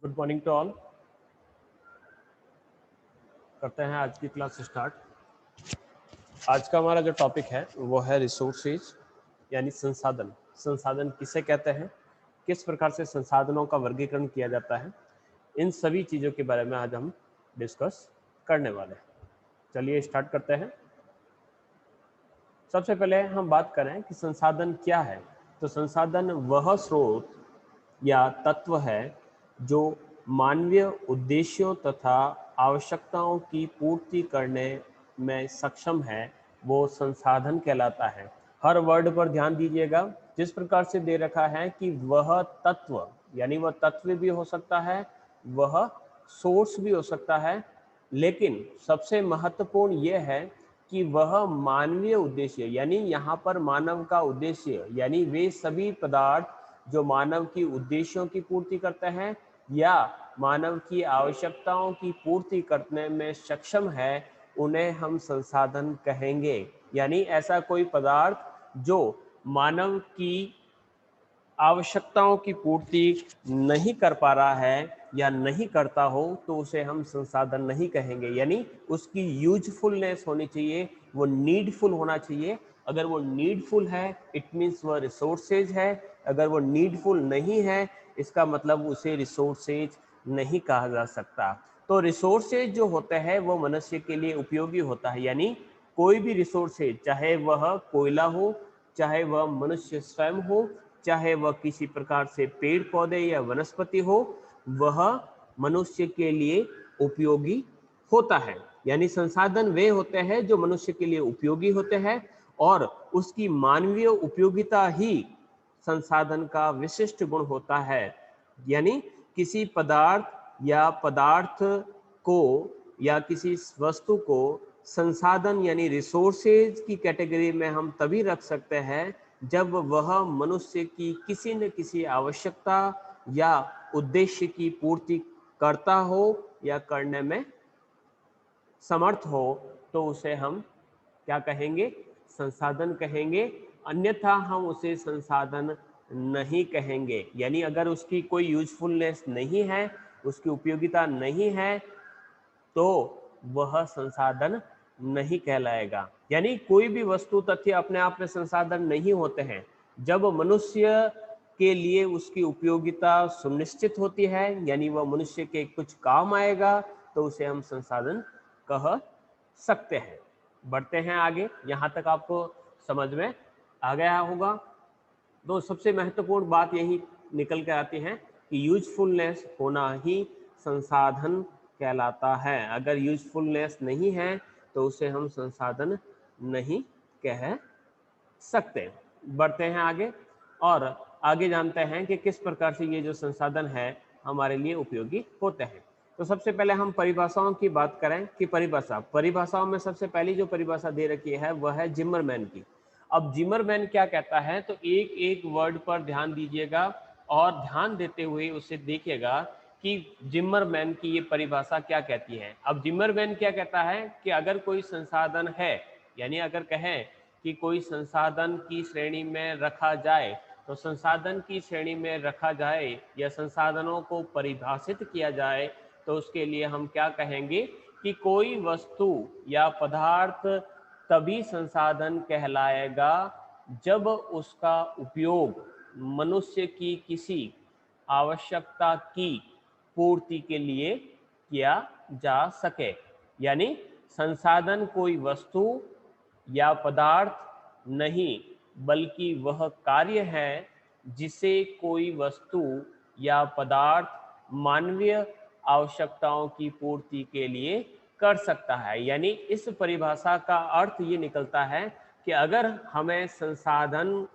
Good morning to all. करते हैं आज की क्लास स्टार्ट। आज का हमारा जो टॉपिक है वो है रिसोर्सेज यानी संसाधन। संसाधन किसे कहते हैं, किस प्रकार से संसाधनों का वर्गीकरण किया जाता है, इन सभी चीज़ों के बारे में आज हम डिस्कस करने वाले हैं। चलिए स्टार्ट करते हैं। सबसे पहले हम बात करें कि संसाधन क्या है। तो संसाधन वह स्रोत या तत्व है जो मानवीय उद्देश्यों तथा आवश्यकताओं की पूर्ति करने में सक्षम है, वो संसाधन कहलाता है। हर वर्ड पर ध्यान दीजिएगा। जिस प्रकार से दे रखा है कि वह तत्व, यानी वह तत्व भी हो सकता है, वह सोर्स भी हो सकता है, लेकिन सबसे महत्वपूर्ण यह है कि वह मानवीय उद्देश्य, यानी यहाँ पर मानव का उद्देश्य, यानी वे सभी पदार्थ जो मानव की उद्देश्यों की पूर्ति करते हैं या मानव की आवश्यकताओं की पूर्ति करने में सक्षम है, उन्हें हम संसाधन कहेंगे। यानी ऐसा कोई पदार्थ जो मानव की आवश्यकताओं की पूर्ति नहीं कर पा रहा है या नहीं करता हो, तो उसे हम संसाधन नहीं कहेंगे। यानी उसकी यूजफुलनेस होनी चाहिए, वो नीडफुल होना चाहिए। अगर वो नीडफुल है इट मीन्स वह रिसोर्सेज है। अगर वो नीडफुल नहीं है, इसका मतलब उसे रिसोर्सेज नहीं कहा जा सकता। तो रिसोर्सेज जो होते हैं वो मनुष्य के लिए उपयोगी होता है। यानी कोई भी रिसोर्सेज, चाहे वह कोयला हो, चाहे वह मनुष्य स्वयं हो, चाहे वह किसी प्रकार से पेड़ पौधे या वनस्पति हो, वह मनुष्य के लिए उपयोगी होता है। यानी संसाधन वे होते हैं जो मनुष्य के लिए उपयोगी होते हैं, और उसकी मानवीय उपयोगिता ही संसाधन का विशिष्ट गुण होता है। यानी किसी पदार्थ या पदार्थ को या किसी वस्तु को संसाधन यानी रिसोर्सेज की कैटेगरी में हम तभी रख सकते हैं जब वह मनुष्य की किसी न किसी आवश्यकता या उद्देश्य की पूर्ति करता हो या करने में समर्थ हो, तो उसे हम क्या कहेंगे, संसाधन कहेंगे। अन्यथा हम उसे संसाधन नहीं कहेंगे। यानी अगर उसकी कोई यूजफुलनेस नहीं है, उसकी उपयोगिता नहीं है, तो वह संसाधन नहीं कहलाएगा। यानी कोई भी वस्तु तथ्य अपने आप में संसाधन नहीं होते हैं। जब मनुष्य के लिए उसकी उपयोगिता सुनिश्चित होती है, यानी वह मनुष्य के कुछ काम आएगा, तो उसे हम संसाधन कह सकते हैं। बढ़ते हैं आगे। यहाँ तक आपको समझ में आ गया होगा। तो सबसे महत्वपूर्ण बात यही निकल के आती है कि यूजफुलनेस होना ही संसाधन कहलाता है। अगर यूजफुलनेस नहीं है तो उसे हम संसाधन नहीं कह सकते। बढ़ते हैं आगे और आगे जानते हैं कि किस प्रकार से ये जो संसाधन है हमारे लिए उपयोगी होते हैं। तो सबसे पहले हम परिभाषाओं की बात करें कि परिभाषाओं में सबसे पहली जो परिभाषा दे रखी है वह है जिमरमैन की। अब जिमरमैन क्या कहता है, तो एक एक वर्ड पर ध्यान दीजिएगा और ध्यान देते हुए उसे देखिएगा कि जिमरमैन की ये परिभाषा क्या कहती है। अब जिमरमैन क्या कहता है कि अगर कोई संसाधन है, यानी अगर कहें कि कोई संसाधन की श्रेणी में रखा जाए, तो संसाधन की श्रेणी में रखा जाए या संसाधनों को परिभाषित किया जाए, तो उसके लिए हम क्या कहेंगे कि कोई वस्तु या पदार्थ तभी संसाधन कहलाएगा जब उसका उपयोग मनुष्य की किसी आवश्यकता की पूर्ति के लिए किया जा सके। यानी संसाधन कोई वस्तु या पदार्थ नहीं, बल्कि वह कार्य है जिसे कोई वस्तु या पदार्थ मानवीय आवश्यकताओं की पूर्ति के लिए कर सकता है। यानी इस परिभाषा का अर्थ ये निकलता है कि अगर हमें संसाधन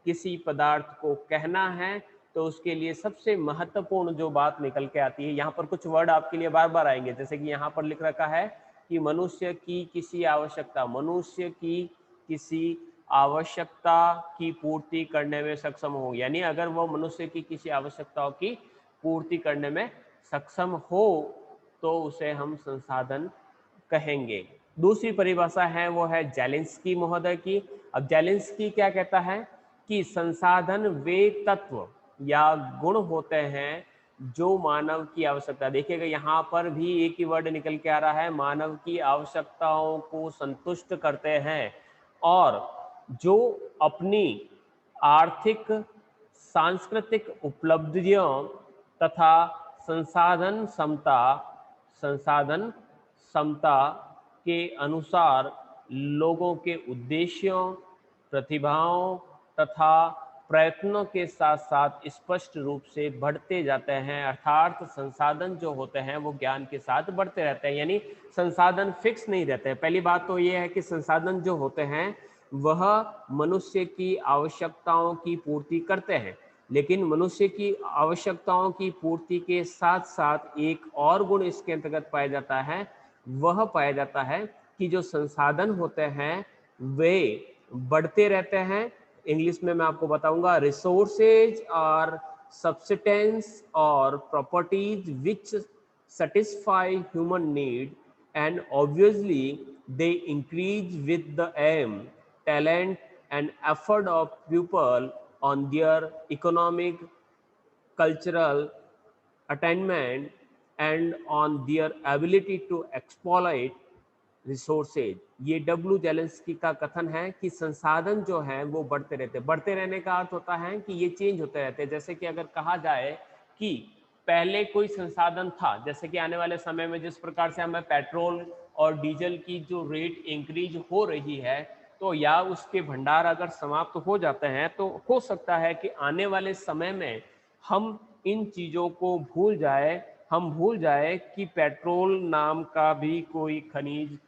किसी पदार्थ को कहना है, तो उसके लिए सबसे महत्वपूर्ण जो बात निकल के आती है, यहाँ पर कुछ वर्ड आपके लिए बार बार आएंगे, जैसे कि यहाँ पर लिख रखा है कि मनुष्य की किसी आवश्यकता, मनुष्य की किसी आवश्यकता की पूर्ति करने में सक्षम हो। यानी अगर वो मनुष्य की किसी आवश्यकताओं की पूर्ति करने में सक्षम हो, तो उसे हम संसाधन कहेंगे। दूसरी परिभाषा है वो है जेलिंस्की महोदय की। अब जेलिंस्की क्या कहता है कि संसाधन वे तत्व या गुण होते हैं जो मानव की आवश्यकता, देखिएगा यहाँ पर भी एक ही वर्ड निकल के आ रहा है, मानव की आवश्यकताओं को संतुष्ट करते हैं और जो अपनी आर्थिक, सांस्कृतिक उपलब्धियों तथा संसाधन समता संसाधन समता के अनुसार लोगों के उद्देश्यों, प्रतिभाओं तथा प्रयत्नों के साथ साथ स्पष्ट रूप से बढ़ते जाते हैं। अर्थात संसाधन जो होते हैं वो ज्ञान के साथ बढ़ते रहते हैं, यानी संसाधन फिक्स नहीं रहते हैं। पहली बात तो ये है कि संसाधन जो होते हैं वह मनुष्य की आवश्यकताओं की पूर्ति करते हैं, लेकिन मनुष्य की आवश्यकताओं की पूर्ति के साथ साथ एक और गुण इसके अंतर्गत पाया जाता है, वह पाया जाता है कि जो संसाधन होते हैं वे बढ़ते रहते हैं। इंग्लिश में मैं आपको बताऊंगा, रिसोर्सेज और सब्सिटेंस और properties which satisfy human need, and obviously they increase with the aim, talent and effort of people on their economic, cultural attainment and on their ability to exploit resources. ये W Zelensky का कथन है कि संसाधन जो हैं वो बढ़ते रहते हैं। बढ़ते रहने का अर्थ होता है कि ये चेंज होते रहते हैं। जैसे कि अगर कहा जाए कि पहले कोई संसाधन था, जैसे कि आने वाले समय में जिस प्रकार से हमें पेट्रोल और डीजल की जो रेट इंक्रीज हो रही है, तो या उसके भंडार अगर समाप्त हो जाते हैं तो हो सकता है कि आने वाले समय में हम इन चीज़ों को भूल जाए, हम भूल जाए कि पेट्रोल नाम का भी कोई खनिज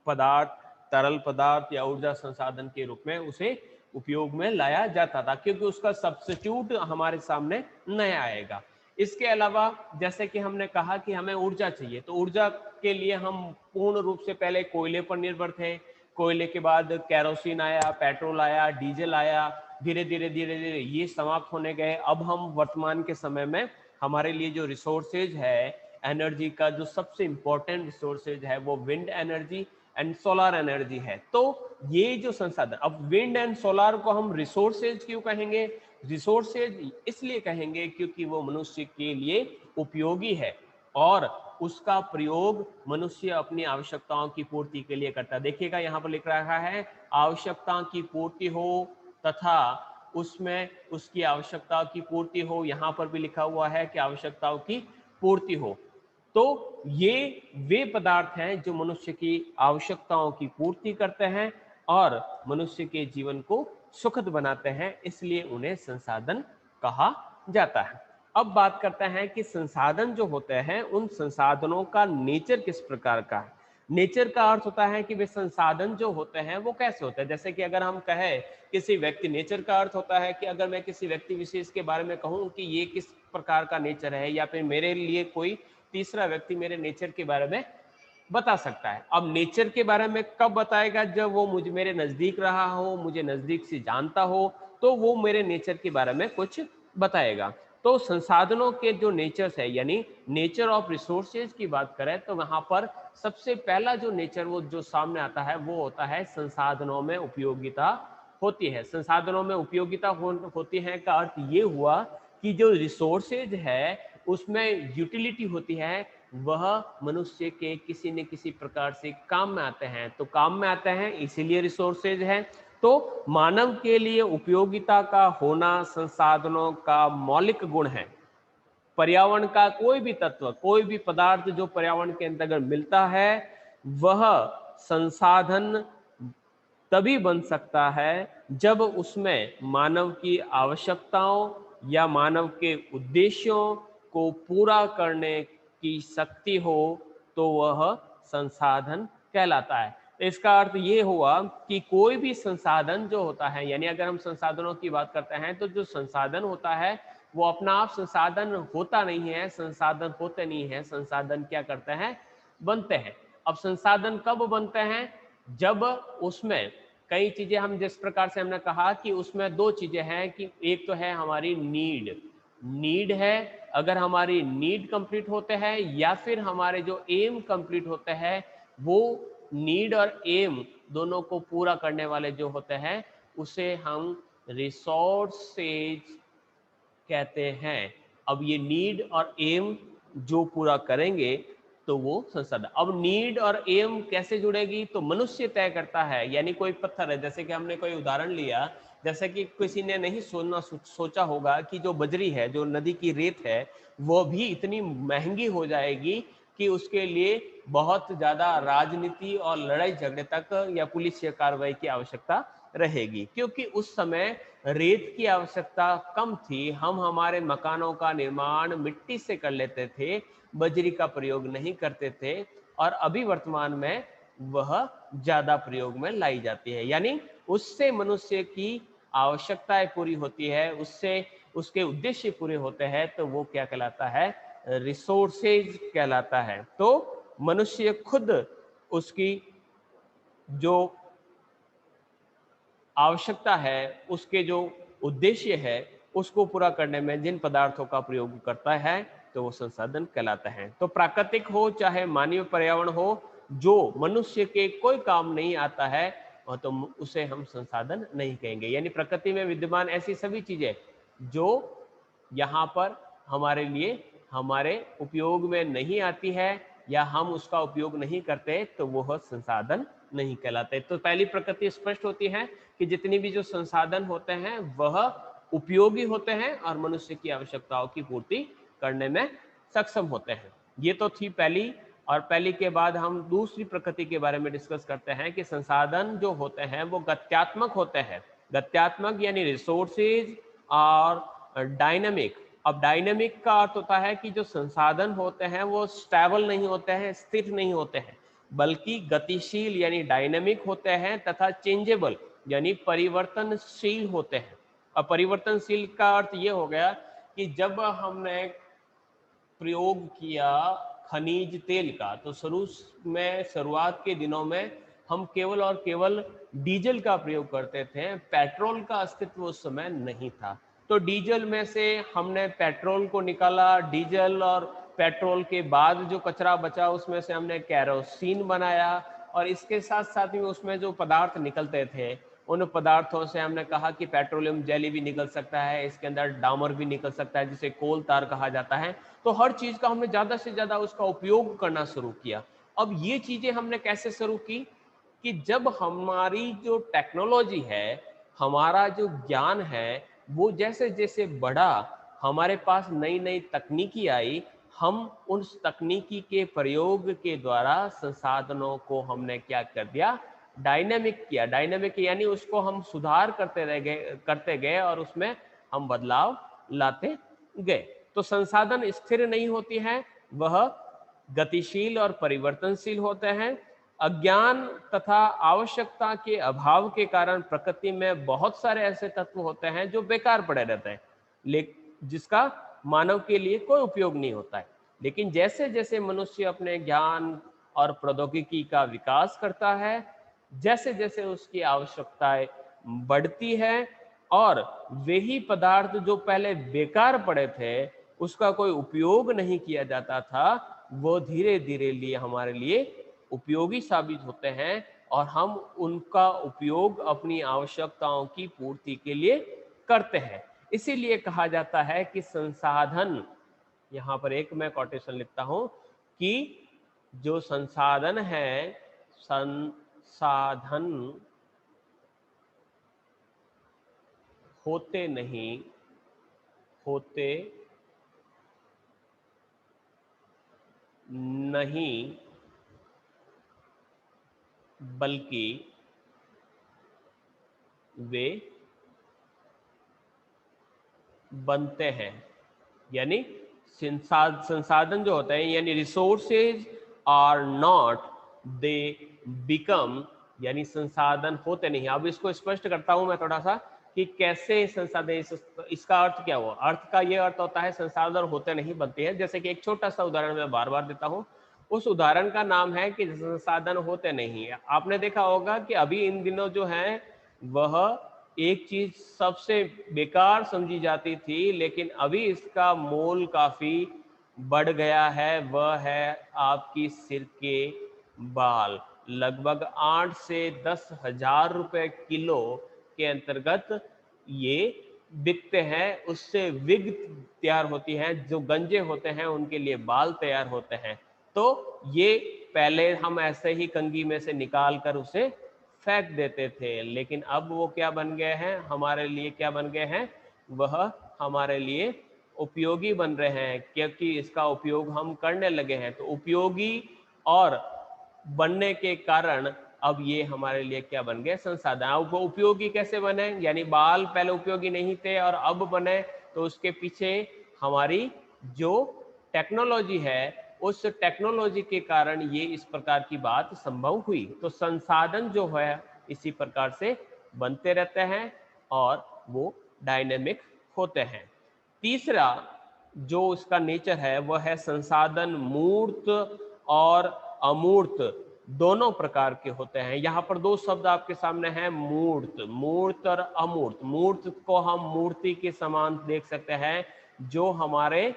पदार्थ, तरल पदार्थ या ऊर्जा संसाधन के रूप में उसे उपयोग में लाया जाता था, क्योंकि उसका सब्स्टिट्यूट हमारे सामने नया आएगा। इसके अलावा जैसे कि हमने कहा कि हमें ऊर्जा चाहिए, तो ऊर्जा के लिए हम पूर्ण रूप से पहले कोयले पर निर्भर थे, कोयले के बाद केरोसिन आया, पेट्रोल आया, डीजल आया, धीरे धीरे धीरे धीरे ये समाप्त होने गए। अब हम वर्तमान के समय में हमारे लिए जो रिसोर्सेज है एनर्जी का, जो सबसे इंपॉर्टेंट रिसोर्सेज है वो wind energy and solar energy है। तो ये जो संसाधन, अब विंड एंड सोलर को हम रिसोर्सेज क्यों कहेंगे? रिसोर्सेज इसलिए कहेंगे क्योंकि वो मनुष्य के लिए उपयोगी है और उसका प्रयोग मनुष्य अपनी आवश्यकताओं की पूर्ति के लिए करता है। देखिएगा यहाँ पर लिख रहा है आवश्यकताओं की पूर्ति हो तथा उसमें उसकी आवश्यकताओं की पूर्ति हो, यहाँ पर भी लिखा हुआ है कि आवश्यकताओं की पूर्ति हो। तो ये वे पदार्थ हैं जो मनुष्य की आवश्यकताओं की पूर्ति करते हैं और मनुष्य के जीवन को सुखद बनाते हैं, इसलिए उन्हें संसाधन कहा जाता है। अब बात करते हैं कि संसाधन जो होते हैं उन संसाधनों का नेचर किस प्रकार का है। नेचर का अर्थ होता है कि वे संसाधन जो होते हैं वो कैसे होते हैं। जैसे कि अगर हम कहें किसी व्यक्ति, नेचर का अर्थ होता है कि अगर मैं किसी व्यक्ति विशेष के बारे में कहूं कि ये किस प्रकार का नेचर है, या फिर मेरे लिए कोई तीसरा व्यक्ति मेरे नेचर के बारे में बता सकता है। अब नेचर के बारे में कब बताएगा? जब वो मुझे मेरे नजदीक रहा हो, मुझे नजदीक से जानता हो, तो वो मेरे नेचर के बारे में कुछ बताएगा। तो संसाधनों के जो नेचर्स है, यानी नेचर ऑफ रिसोर्सेज की बात करें तो वहां पर सबसे पहला जो नेचर वो जो सामने आता है वो होता है संसाधनों में उपयोगिता होती है। संसाधनों में उपयोगिता होती है का अर्थ ये हुआ कि जो रिसोर्सेज है उसमें यूटिलिटी होती है, वह मनुष्य के किसी न किसी प्रकार से काम में आते हैं। तो काम में आते हैं इसीलिए रिसोर्सेज है। तो मानव के लिए उपयोगिता का होना संसाधनों का मौलिक गुण है। पर्यावरण का कोई भी तत्व, कोई भी पदार्थ जो पर्यावरण के अंतर्गत मिलता है वह संसाधन तभी बन सकता है जब उसमें मानव की आवश्यकताओं या मानव के उद्देश्यों को पूरा करने की शक्ति हो, तो वह संसाधन कहलाता है। तो इसका अर्थ ये हुआ कि कोई भी संसाधन जो होता है, यानी अगर हम संसाधनों की बात करते हैं तो जो संसाधन होता है वो अपना आप संसाधन होता नहीं है, संसाधन होते नहीं है, संसाधन क्या करते हैं? बनते हैं। अब संसाधन कब बनते हैं? जब उसमें कई चीजें, हम जिस प्रकार से हमने कहा कि उसमें दो चीजें हैं कि एक तो है हमारी नीड है, अगर हमारी नीड कंप्लीट होते हैं या फिर हमारे जो एम कंप्लीट होते हैं, वो नीड और एम दोनों को पूरा करने वाले जो होते हैं उसे हम रिसोर्सेज कहते हैं। अब ये नीड और एम जो पूरा करेंगे तो वो संसाधन। अब नीड और एम कैसे जुड़ेगी, तो मनुष्य तय करता है। यानी कोई पत्थर है, जैसे कि हमने कोई उदाहरण लिया, जैसे कि किसी ने नहीं सोचा होगा कि जो बजरी है, जो नदी की रेत है, वो भी इतनी महंगी हो जाएगी कि उसके लिए बहुत ज्यादा राजनीति और लड़ाई झगड़े तक या पुलिस कार्रवाई की आवश्यकता रहेगी, क्योंकि उस समय रेत की आवश्यकता कम थी। हम हमारे मकानों का निर्माण मिट्टी से कर लेते थे, बजरी का प्रयोग नहीं करते थे, और अभी वर्तमान में वह ज्यादा प्रयोग में लाई जाती है। यानी उससे मनुष्य की आवश्यकताएं पूरी होती है, उससे उसके उद्देश्य पूरे होते हैं, तो वो क्या कहलाता है, रिसोर्सेज कहलाता है। तो मनुष्य खुद उसकी जो आवश्यकता है, उसके जो उद्देश्य है, उसको पूरा करने में जिन पदार्थों का प्रयोग करता है तो वो संसाधन कहलाता है। तो प्राकृतिक हो चाहे मानवीय पर्यावरण हो, जो मनुष्य के कोई काम नहीं आता है और तो उसे हम संसाधन नहीं कहेंगे। यानी प्रकृति में विद्यमान ऐसी सभी चीजें जो यहाँ पर हमारे लिए हमारे उपयोग में नहीं आती है या हम उसका उपयोग नहीं करते, तो वह संसाधन नहीं कहलाते। तो पहली प्रकृति स्पष्ट होती है कि जितनी भी जो संसाधन होते हैं वह उपयोगी होते हैं और मनुष्य की आवश्यकताओं की पूर्ति करने में सक्षम होते हैं। ये तो थी पहली। और पहली के बाद हम दूसरी प्रकृति के बारे में डिस्कस करते हैं कि संसाधन जो होते हैं वो गत्यात्मक होते हैं। गत्यात्मक यानी रिसोर्सेज और डायनामिक। अब डायनामिक का अर्थ होता है कि जो संसाधन होते हैं वो स्टेबल नहीं होते हैं, स्थिर नहीं होते हैं, बल्कि गतिशील यानी डायनामिक होते हैं, तथा चेंजेबल यानी परिवर्तनशील होते हैं। अब परिवर्तनशील का अर्थ ये हो गया कि जब हमने प्रयोग किया खनिज तेल का, तो शुरुआत के दिनों में हम केवल और केवल डीजल का प्रयोग करते थे, पेट्रोल का अस्तित्व उस समय नहीं था। तो डीजल में से हमने पेट्रोल को निकाला, डीजल और पेट्रोल के बाद जो कचरा बचा उसमें से हमने केरोसिन बनाया, और इसके साथ साथ में उसमें जो पदार्थ निकलते थे उन पदार्थों से हमने कहा कि पेट्रोलियम जेली भी निकल सकता है, इसके अंदर डामर भी निकल सकता है जिसे कोल तार कहा जाता है। तो हर चीज का हमने ज्यादा से ज्यादा उसका उपयोग करना शुरू किया। अब ये चीजें हमने कैसे शुरू की कि जब हमारी जो टेक्नोलॉजी है, हमारा जो ज्ञान है, वो जैसे जैसे बढ़ा, हमारे पास नई नई तकनीकी आई, हम उस तकनीकी के प्रयोग के द्वारा संसाधनों को हमने क्या कर दिया, डायनेमिक किया। डायनेमिक यानी उसको हम सुधार करते गए और उसमें हम बदलाव लाते गए। तो संसाधन स्थिर नहीं होती है, वह गतिशील और परिवर्तनशील होते हैं। अज्ञान तथा आवश्यकता के अभाव के कारण प्रकृति में बहुत सारे ऐसे तत्व होते हैं जो बेकार पड़े रहते हैं, लेकिन जिसका मानव के लिए कोई उपयोग नहीं होता है। लेकिन जैसे जैसे मनुष्य अपने ज्ञान और प्रौद्योगिकी का विकास करता है, जैसे जैसे उसकी आवश्यकताएं बढ़ती है, और वही पदार्थ जो पहले बेकार पड़े थे, उसका कोई उपयोग नहीं किया जाता था, वो धीरे धीरे लिए हमारे लिए उपयोगी साबित होते हैं, और हम उनका उपयोग अपनी आवश्यकताओं की पूर्ति के लिए करते हैं। इसीलिए कहा जाता है कि संसाधन, यहाँ पर एक मैं कोटेशन लिखता हूं कि जो संसाधन है, संसाधन होते नहीं बल्कि वे बनते हैं। यानी संसाधन जो होते हैं, यानी resources are not, they become. यानी संसाधन होते नहीं। अब इसको स्पष्ट करता हूं मैं थोड़ा सा कि कैसे संसाधन, इसका अर्थ क्या हुआ। अर्थ का यह अर्थ होता है संसाधन होते नहीं, बनते हैं। जैसे कि एक छोटा सा उदाहरण मैं बार बार देता हूं, उस उदाहरण का नाम है कि संसाधन होते नहीं है। आपने देखा होगा कि अभी इन दिनों जो है वह एक चीज सबसे बेकार समझी जाती थी, लेकिन अभी इसका मोल काफी बढ़ गया है, वह है आपकी सिर के बाल। लगभग 8 से 10 हजार रुपए किलो के अंतर्गत ये बिकते हैं उससे विग तैयार होती है, जो गंजे होते हैं उनके लिए बाल तैयार होते हैं। तो ये पहले हम ऐसे ही कंघी में से निकाल कर उसे फेंक देते थे, लेकिन अब वो क्या बन गए हैं हमारे लिए, क्या बन गए हैं, वह हमारे लिए उपयोगी बन रहे हैं, क्योंकि इसका उपयोग हम करने लगे हैं। तो उपयोगी और बनने के कारण अब ये हमारे लिए क्या बन गए, संसाधन। अब वो उपयोगी कैसे बने, यानी बाल पहले उपयोगी नहीं थे और अब बने, तो उसके पीछे हमारी जो टेक्नोलॉजी है, उस टेक्नोलॉजी के कारण ये इस प्रकार की बात संभव हुई। तो संसाधन जो है इसी प्रकार से बनते रहते हैं और वो डायनेमिक होते हैं। तीसरा जो इसका नेचर है वह है संसाधन मूर्त और अमूर्त दोनों प्रकार के होते हैं। यहाँ पर दो शब्द आपके सामने हैं, मूर्त, मूर्त और अमूर्त। मूर्त को हम मूर्ति के समान देख सकते हैं, जो हमारे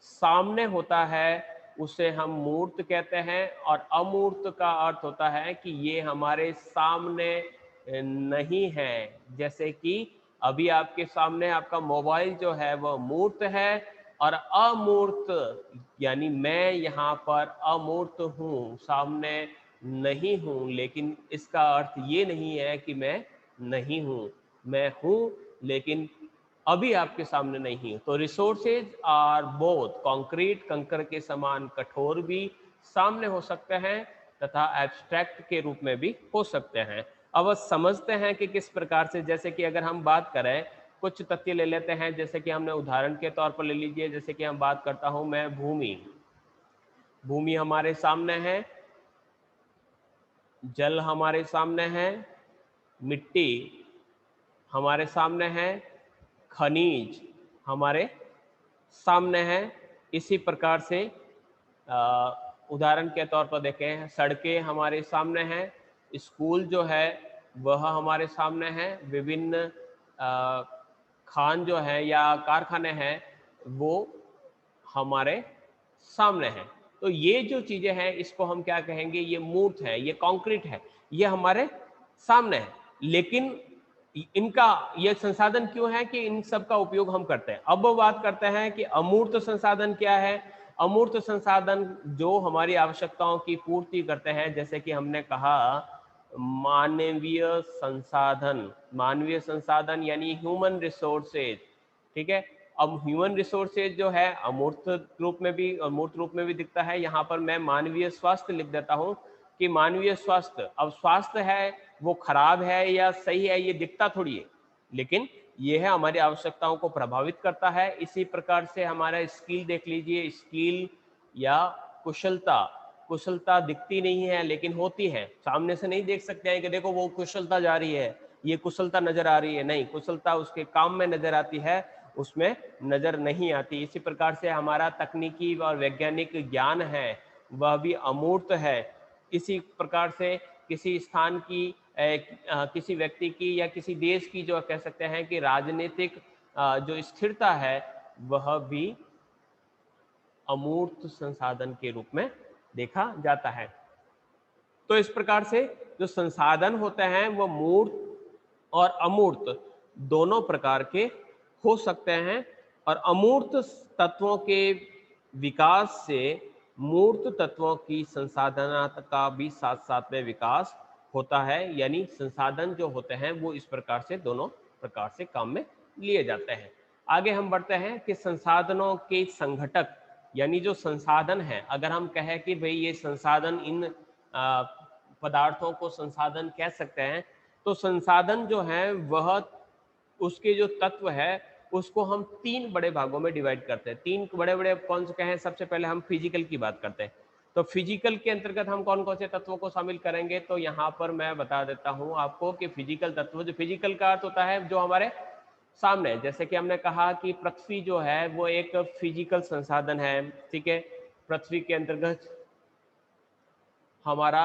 सामने होता है उसे हम मूर्त कहते हैं, और अमूर्त का अर्थ होता है कि ये हमारे सामने नहीं है। जैसे कि अभी आपके सामने आपका मोबाइल जो है वह मूर्त है, और अमूर्त यानी मैं यहाँ पर अमूर्त हूँ, सामने नहीं हूँ, लेकिन इसका अर्थ ये नहीं है कि मैं नहीं हूँ, मैं हूँ लेकिन अभी आपके सामने नहीं। तो रिसोर्सेज आर बोथ कंक्रीट, कंकर के समान कठोर भी सामने हो सकते हैं तथा एब्स्ट्रैक्ट के रूप में भी हो सकते हैं। अब समझते हैं कि किस प्रकार से, जैसे कि अगर हम बात करें कुछ तथ्य ले लेते हैं, जैसे कि हमने उदाहरण के तौर पर ले लीजिए, जैसे कि हम बात करता हूं मैं भूमि, भूमि हमारे सामने है, जल हमारे सामने है, मिट्टी हमारे सामने है, खनिज हमारे सामने है। इसी प्रकार से उदाहरण के तौर पर देखें, सड़कें हमारे सामने हैं, स्कूल जो है वह हमारे सामने है, विभिन्न खान जो है या कारखाने हैं वो हमारे सामने हैं। तो ये जो चीजें हैं इसको हम क्या कहेंगे, ये मूर्त है, ये कॉन्क्रीट है, ये हमारे सामने है। लेकिन इनका ये संसाधन क्यों है कि इन सब का उपयोग हम करते हैं। अब वो बात करते हैं कि अमूर्त संसाधन क्या है। अमूर्त संसाधन जो हमारी आवश्यकताओं की पूर्ति करते हैं, जैसे कि हमने कहा मानवीय संसाधन, मानवीय संसाधन यानी ह्यूमन रिसोर्सेज, ठीक है। अब ह्यूमन रिसोर्सेज जो है अमूर्त रूप में भी, अमूर्त रूप में भी दिखता है। यहाँ पर मैं मानवीय स्वास्थ्य लिख देता हूँ कि मानवीय स्वास्थ्य, अब स्वास्थ्य है वो खराब है या सही है ये दिखता थोड़ी है, लेकिन ये है हमारी आवश्यकताओं को प्रभावित करता है। इसी प्रकार से हमारा स्किल देख लीजिए, स्किल या कुशलता, कुशलता दिखती नहीं है लेकिन होती है, सामने से नहीं देख सकते हैं कि देखो वो कुशलता जा रही है, ये कुशलता नजर आ रही है, नहीं, कुशलता उसके काम में नजर आती है, उसमें नजर नहीं आती। इसी प्रकार से हमारा तकनीकी और वैज्ञानिक ज्ञान है वह भी अमूर्त है। इसी प्रकार से किसी स्थान की किसी व्यक्ति की या किसी देश की जो कह सकते हैं कि राजनीतिक जो स्थिरता है वह भी अमूर्त संसाधन के रूप में देखा जाता है। तो इस प्रकार से जो संसाधन होते हैं वो मूर्त और अमूर्त दोनों प्रकार के हो सकते हैं, और अमूर्त तत्वों के विकास से मूर्त तत्वों की संसाधनता का भी साथ साथ में विकास होता है। यानी संसाधन जो होते हैं वो इस प्रकार से दोनों प्रकार से काम में लिए जाते हैं। आगे हम बढ़ते हैं कि संसाधनों के संघटक, यानी जो संसाधन है, अगर हम कहें कि भाई ये संसाधन, इन पदार्थों को संसाधन कह सकते हैं, तो संसाधन जो है वह उसके जो तत्व है उसको हम तीन बड़े भागों में डिवाइड करते हैं। तीन बड़े बड़े कौन से कहें, सबसे पहले हम फिजिकल की बात करते हैं। तो फिजिकल के अंतर्गत हम कौन कौन से तत्वों को शामिल करेंगे, तो यहाँ पर मैं बता देता हूँ आपको कि फिजिकल तत्व, जो फिजिकल का अर्थ होता है जो हमारे सामने है। जैसे कि हमने कहा कि पृथ्वी जो है वो एक फिजिकल संसाधन है, ठीक है। पृथ्वी के अंतर्गत हमारा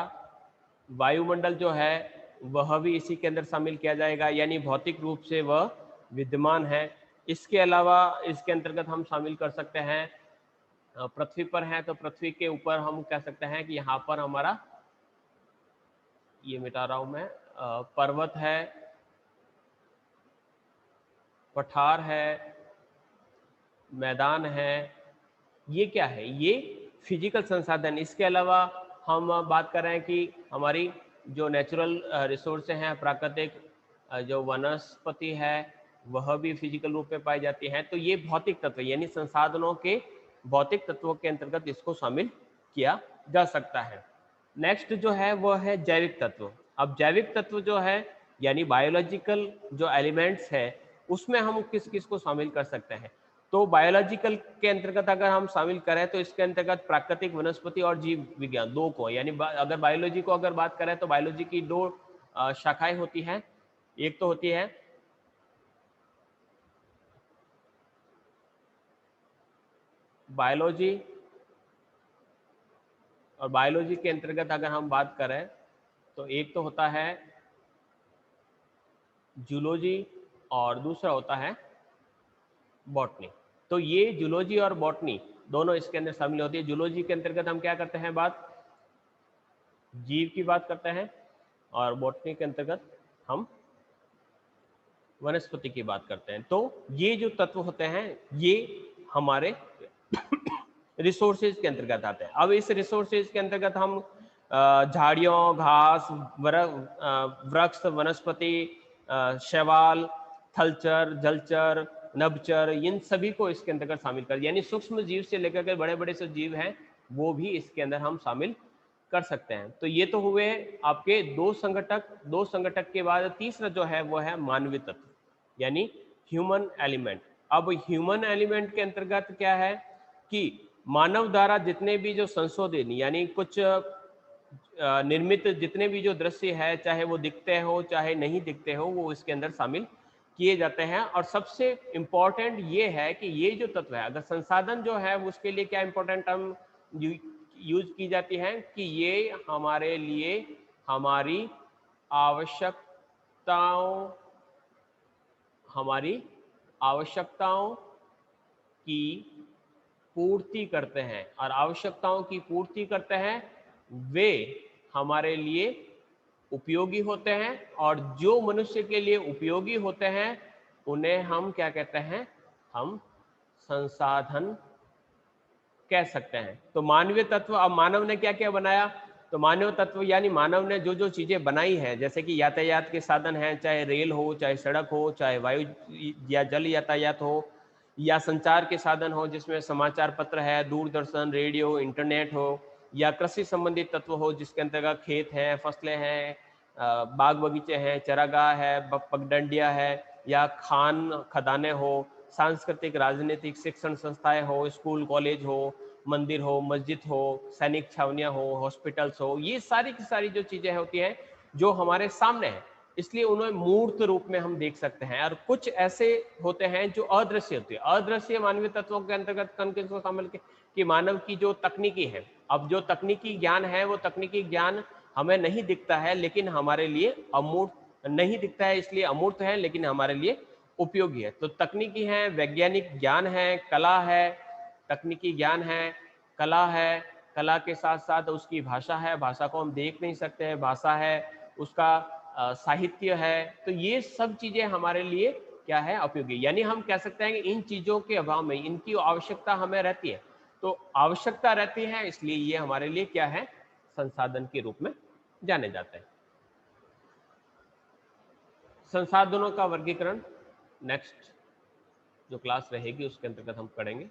वायुमंडल जो है वह भी इसी के अंदर शामिल किया जाएगा, यानी भौतिक रूप से वह विद्यमान है। इसके अलावा इसके अंतर्गत हम शामिल कर सकते हैं, पृथ्वी पर है तो पृथ्वी के ऊपर हम कह सकते हैं कि यहाँ पर हमारा, ये मिटा रहा हूं मैं, पर्वत है, पठार है, मैदान है, ये क्या है? ये फिजिकल संसाधन। इसके अलावा हम बात कर रहे हैं कि हमारी जो नेचुरल रिसोर्स हैं, प्राकृतिक जो वनस्पति है, वह भी फिजिकल रूप में पाई जाती हैं। तो ये भौतिक तत्व यानी संसाधनों के भौतिक तत्वों के अंतर्गत इसको शामिल किया जा सकता है। नेक्स्ट जो है वो है जैविक तत्व। अब जैविक तत्व जो है यानी बायोलॉजिकल जो एलिमेंट्स है, उसमें हम किस किस को शामिल कर सकते हैं? तो बायोलॉजिकल के अंतर्गत अगर हम शामिल करें तो इसके अंतर्गत प्राकृतिक, वनस्पति और जीव विज्ञान, दो को, यानी अगर बायोलॉजी को अगर बात करें तो बायोलॉजी की दो शाखाएं होती हैं। एक तो होती है बायोलॉजी, और बायोलॉजी के अंतर्गत अगर हम बात करें तो एक तो होता है जूलॉजी और दूसरा होता है बॉटनी। तो ये जूलॉजी और बॉटनी दोनों इसके अंदर शामिल होती है। जूलॉजी के अंतर्गत हम क्या करते हैं? बात जीव की बात करते हैं, और बॉटनी के अंतर्गत हम वनस्पति की बात करते हैं। तो ये जो तत्व होते हैं ये हमारे रिसोर्सेज के अंतर्गत आते हैं। अब इस रिसोर्सेज के अंतर्गत हम झाड़ियों, घास, वृक्ष, वनस्पति, शैवाल, थलचर, जलचर, नभचर, इन सभी को इसके अंतर्गत शामिल कर, यानी सूक्ष्म जीव से लेकर के बड़े बड़े से जीव हैं वो भी इसके अंदर हम शामिल कर सकते हैं। तो ये तो हुए आपके दो संगठक। दो संगठक के बाद तीसरा जो है वो है मानवीय तत्व यानी ह्यूमन एलिमेंट। अब ह्यूमन एलिमेंट के अंतर्गत क्या है कि मानव द्वारा जितने भी जो संशोधन यानी कुछ निर्मित जितने भी जो दृश्य है, चाहे वो दिखते हो चाहे नहीं दिखते हो, वो इसके अंदर शामिल किए जाते हैं। और सबसे इम्पोर्टेंट ये है कि ये जो तत्व है, अगर संसाधन जो है उसके लिए क्या इम्पोर्टेंट टर्म यूज की जाती है कि ये हमारे लिए हमारी आवश्यकताओं हमारी आवश्यकताओं की पूर्ति करते हैं, और आवश्यकताओं की पूर्ति करते हैं वे हमारे लिए उपयोगी होते हैं, और जो मनुष्य के लिए उपयोगी होते हैं उन्हें हम क्या कहते हैं? हम संसाधन कह सकते हैं। तो मानवीय तत्व, अब मानव ने क्या क्या बनाया? तो मानव तत्व यानी मानव ने जो जो चीजें बनाई हैं, जैसे कि यातायात के साधन हैं, चाहे रेल हो, चाहे सड़क हो, चाहे वायु या जल यातायात हो, या संचार के साधन हो जिसमें समाचार पत्र है, दूरदर्शन, रेडियो, इंटरनेट हो, या कृषि संबंधित तत्व हो जिसके अंतर्गत खेत हैं, फसलें हैं, बाग बगीचे हैं, चरागाह है, पगडंडियां है, या खदानें हो, सांस्कृतिक, राजनीतिक, शिक्षण संस्थाएं हो, स्कूल कॉलेज हो, मंदिर हो, मस्जिद हो, सैनिक छावनियां हो, हॉस्पिटल्स हो, ये सारी की सारी जो चीजें होती हैं जो हमारे सामने हैं, इसलिए उन्हें मूर्त रूप में हम देख सकते हैं। और कुछ ऐसे होते हैं जो अदृश्य होते हैं। अदृश्य मानवीय तत्वों के अंतर्गत कौन किन को शामिल कि मानव की जो तकनीकी है, अब जो तकनीकी ज्ञान है वो तकनीकी ज्ञान हमें नहीं दिखता है लेकिन हमारे लिए अमूर्त नहीं दिखता है, इसलिए अमूर्त है लेकिन हमारे लिए उपयोगी है। तो तकनीकी है, वैज्ञानिक ज्ञान है, कला है, तकनीकी ज्ञान है, कला है, कला के साथ साथ उसकी भाषा है, भाषा को हम देख नहीं सकते हैं, भाषा है, उसका साहित्य है। तो ये सब चीजें हमारे लिए क्या है? उपयोगी। यानी हम कह सकते हैं कि इन चीजों के अभाव में इनकी आवश्यकता हमें रहती है। तो आवश्यकता रहती है इसलिए ये हमारे लिए क्या है? संसाधन के रूप में जाने जाते हैं। संसाधनों का वर्गीकरण नेक्स्ट जो क्लास रहेगी उसके अंतर्गत हम पढ़ेंगे।